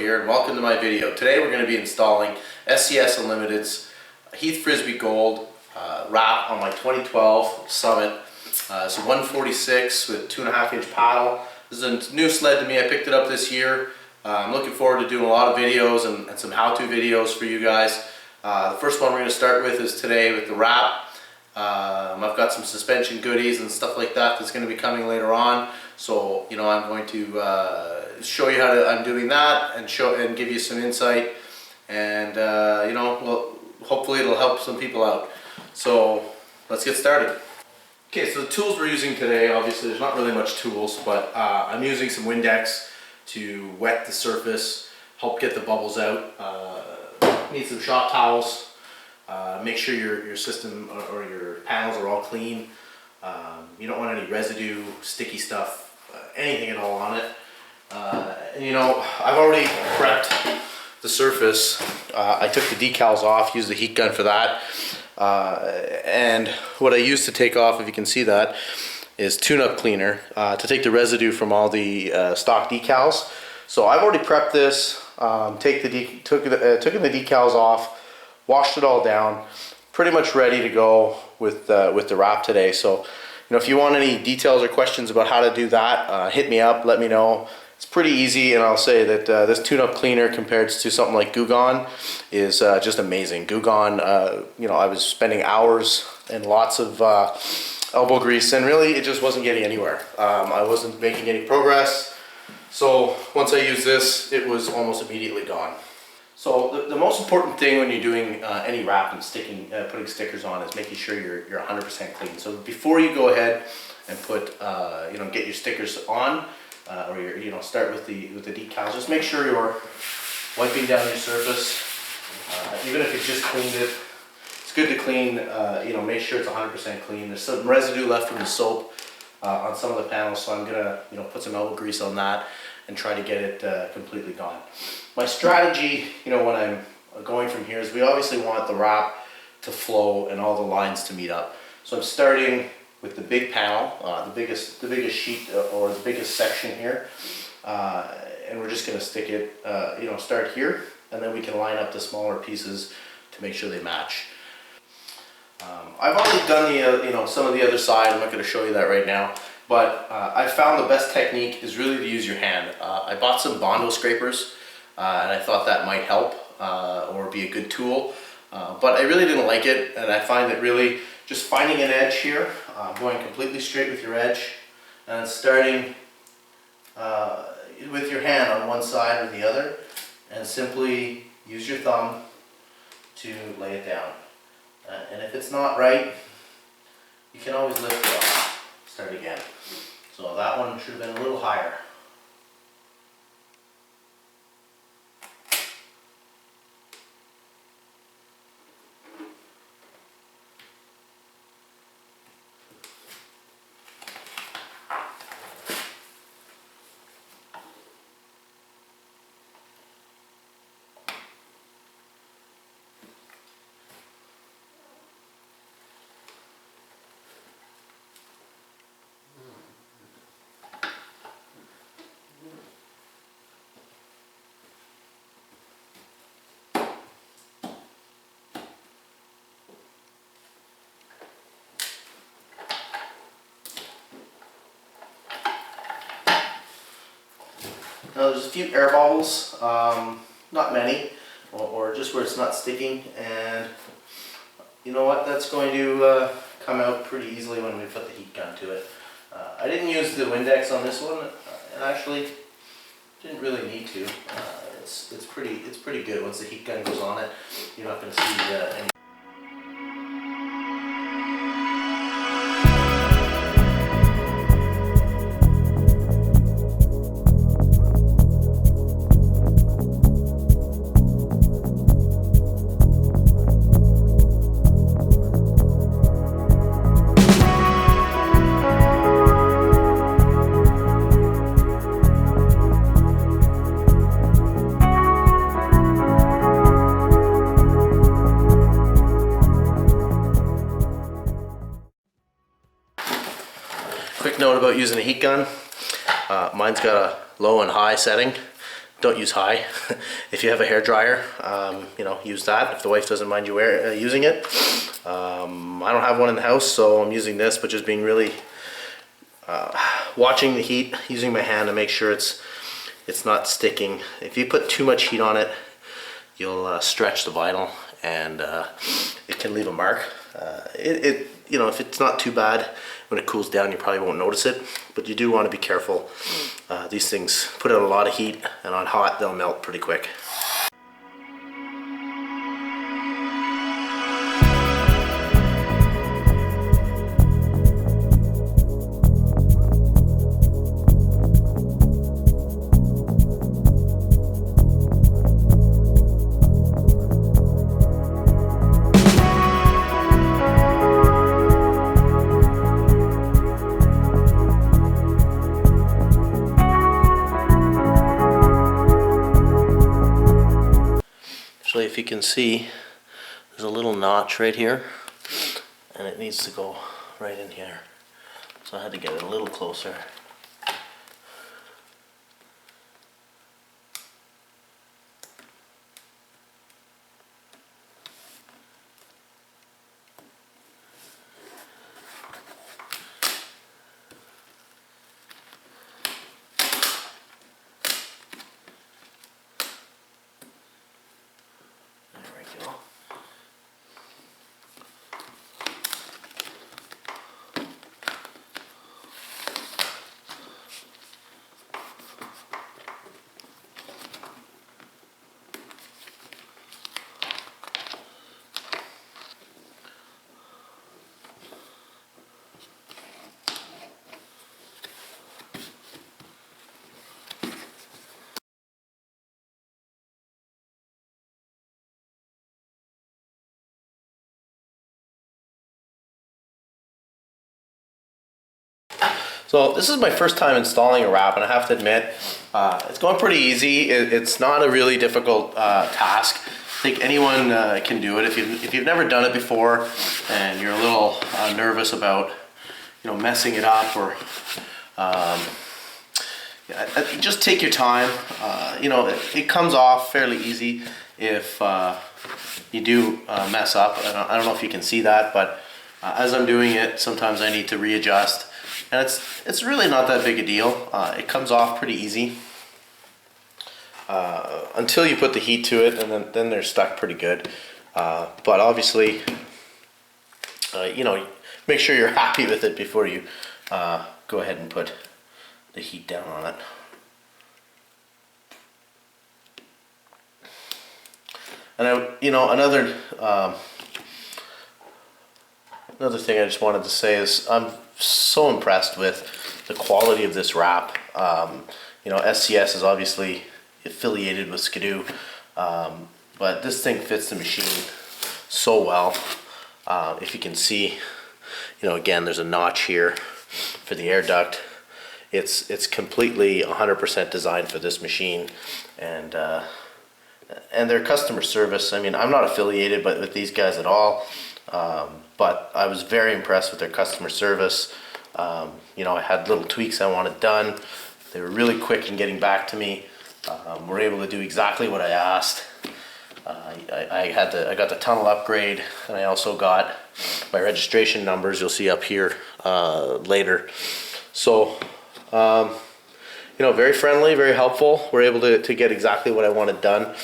here, and welcome to my video. Today we're going to be installing SCS Unlimited's Heath Frisbee Gold wrap on my 2012 Summit. It's a 146 with 2.5 inch paddle. This is a new sled to me. I picked it up this year. I'm looking forward to doing a lot of videos and some how-to videos for you guys. The first one we're going to start with is today with the wrap. I've got some suspension goodies and stuff like that that's going to be coming later on. So, you know, I'm going to show you how I'm doing that and give you some insight, and you know, well, hopefully it'll help some people out. So let's get started. Okay, so the tools we're using today, obviously there's not really much tools, but I'm using some Windex to wet the surface, help get the bubbles out. Need some shop towels. Make sure your system or your panels are all clean. You don't want any residue, sticky stuff, anything at all on it. And you know, I've already prepped the surface. I took the decals off, used the heat gun for that. And what I used to take off, if you can see that, is tune-up cleaner to take the residue from all the stock decals. So I've already prepped this, taken the decals off, washed it all down, pretty much ready to go with the wrap today. So, you know, if you want any details or questions about how to do that, hit me up, let me know. It's pretty easy, and I'll say that this tune-up cleaner compared to something like Goo Gone is just amazing. Goo Gone, you know, I was spending hours and lots of elbow grease, and really it just wasn't getting anywhere. I wasn't making any progress. So once I used this, it was almost immediately gone. So the most important thing when you're doing any wrap and putting stickers on is making sure you're 100% clean. So before you go ahead and put, you know, get your stickers on, or you know, start with the decals, just make sure you're wiping down your surface. Even if you just cleaned it, it's good to clean. You know, make sure it's 100% clean. There's some residue left from the soap on some of the panels, so I'm gonna, you know, put some elbow grease on that and try to get it completely gone. My strategy, you know, when I'm going from here is we obviously want the wrap to flow and all the lines to meet up. So I'm starting with the big panel, the biggest sheet or the biggest section here, and we're just going to stick it, you know, start here, and then we can line up the smaller pieces to make sure they match. I've already done the, you know, some of the other side. I'm not going to show you that right now. But I found the best technique is really to use your hand. I bought some Bondo scrapers, and I thought that might help or be a good tool. But I really didn't like it, and I find that really just finding an edge here, going completely straight with your edge, and starting with your hand on one side or the other, and simply use your thumb to lay it down. And if it's not right, you can always lift it up. Start again. So that one should have been a little higher. Now there's a few air bubbles, not many, or just where it's not sticking, and you know what, that's going to come out pretty easily when we put the heat gun to it. I didn't use the Windex on this one, and actually didn't really need to. It's pretty good. Once the heat gun goes on it, you're not going to see any. Quick note about using a heat gun. Mine's got a low and high setting. don't use high. If you have a hair dryer, you know, use that if the wife doesn't mind you using it. I don't have one in the house, so I'm using this, but just being really watching the heat, using my hand to make sure it's not sticking. If you put too much heat on it, you'll stretch the vinyl, and it can leave a mark. You know, if it's not too bad, when it cools down, you probably won't notice it, but you do want to be careful. These things put out a lot of heat, and on hot, they'll melt pretty quick. If you can see, there's a little notch right here, and it needs to go right in here. So I had to get it a little closer. So this is my first time installing a wrap, and I have to admit, it's going pretty easy. It's not a really difficult task. I think anyone can do it. If you've never done it before and you're a little nervous about, you know, messing it up, or just take your time. You know, it comes off fairly easy. If you do mess up, I don't know if you can see that, but as I'm doing it, sometimes I need to readjust. And it's really not that big a deal. It comes off pretty easy until you put the heat to it, and then they're stuck pretty good. But obviously, you know, make sure you're happy with it before you go ahead and put the heat down on it. And you know, another thing I just wanted to say is I'm so impressed with the quality of this wrap. You know, SCS is obviously affiliated with Skidoo, but this thing fits the machine so well. If you can see, you know, again, there's a notch here for the air duct. It's completely 100% designed for this machine, and their customer service. I mean, I'm not affiliated with these guys at all. But I was very impressed with their customer service. You know, I had little tweaks I wanted done. They were really quick in getting back to me. Were able to do exactly what I asked. I got the tunnel upgrade, and I also got my registration numbers. You'll see up here later. So, you know, very friendly, very helpful. We're able to get exactly what I wanted done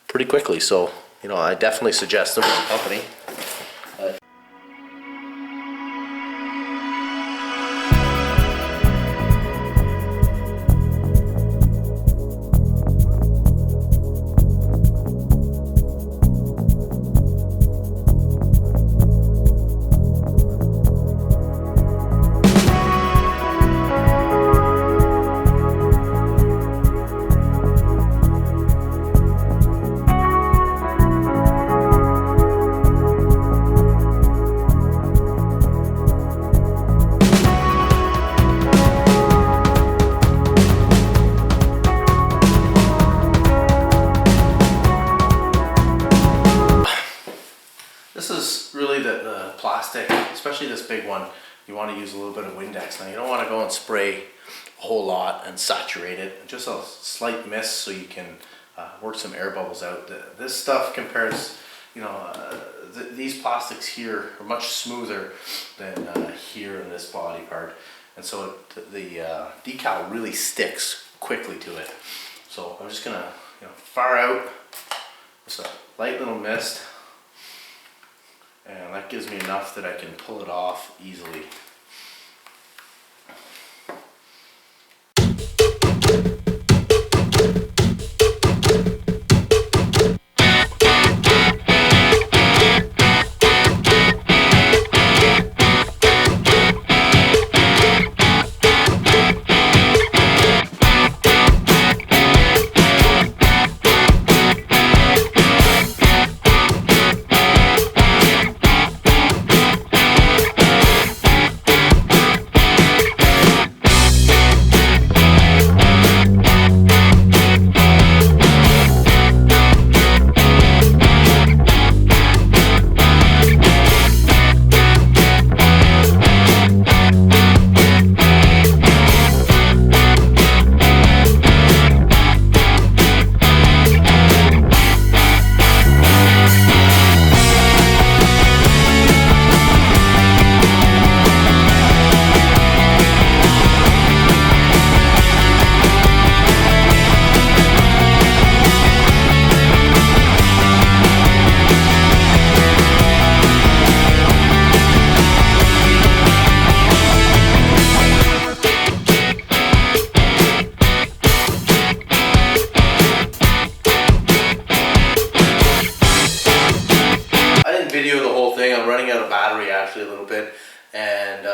pretty quickly. So, you know, I definitely suggest them as a company. This is really the plastic, especially this big one, you want to use a little bit of Windex. Now you don't want to go and spray a whole lot and saturate it, just a slight mist so you can work some air bubbles out. This stuff compares, you know, these plastics here are much smoother than here in this body part, and so the decal really sticks quickly to it. So I'm just gonna, you know, far out, just a light little mist, and that gives me enough that I can pull it off easily. Video the whole thing. I'm running out of battery actually a little bit, and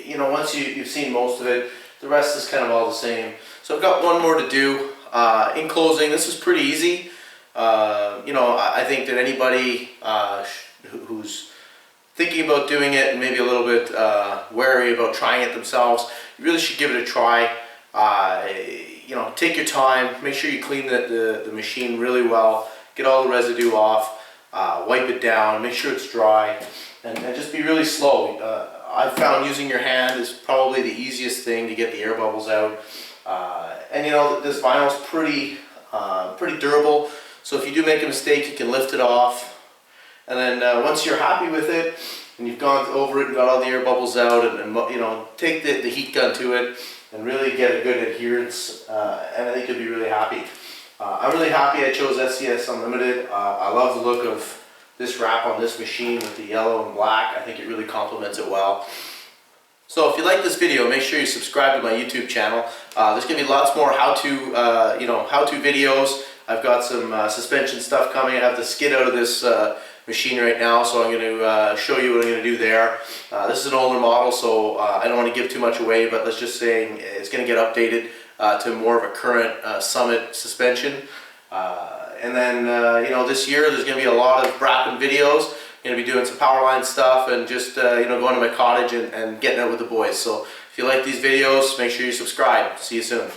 you know, once you've seen most of it, the rest is kind of all the same. So I've got one more to do. In closing, this is pretty easy. You know, I think that anybody who's thinking about doing it and maybe a little bit wary about trying it themselves, you really should give it a try. You know, take your time, make sure you clean the machine really well, get all the residue off. Wipe it down, make sure it's dry, and just be really slow. I've found using your hand is probably the easiest thing to get the air bubbles out. And you know, this vinyl is pretty durable, so if you do make a mistake, you can lift it off. And then once you're happy with it, and you've gone over it and got all the air bubbles out, and you know, take the heat gun to it and really get a good adherence, and I think you'll be really happy. I'm really happy I chose SCS Unlimited. I love the look of this wrap on this machine with the yellow and black. I think it really complements it well. So if you like this video, make sure you subscribe to my YouTube channel. There's going to be lots more how-to videos. I've got some suspension stuff coming. I have the skid out of this machine right now, so I'm going to show you what I'm going to do there. This is an older model, so I don't want to give too much away, but let's just say it's going to get updated to more of a current Summit suspension. And then, you know, this year there's going to be a lot of Brappen videos. I'm going to be doing some power line stuff and just, you know, going to my cottage and getting out with the boys. So if you like these videos, make sure you subscribe. See you soon.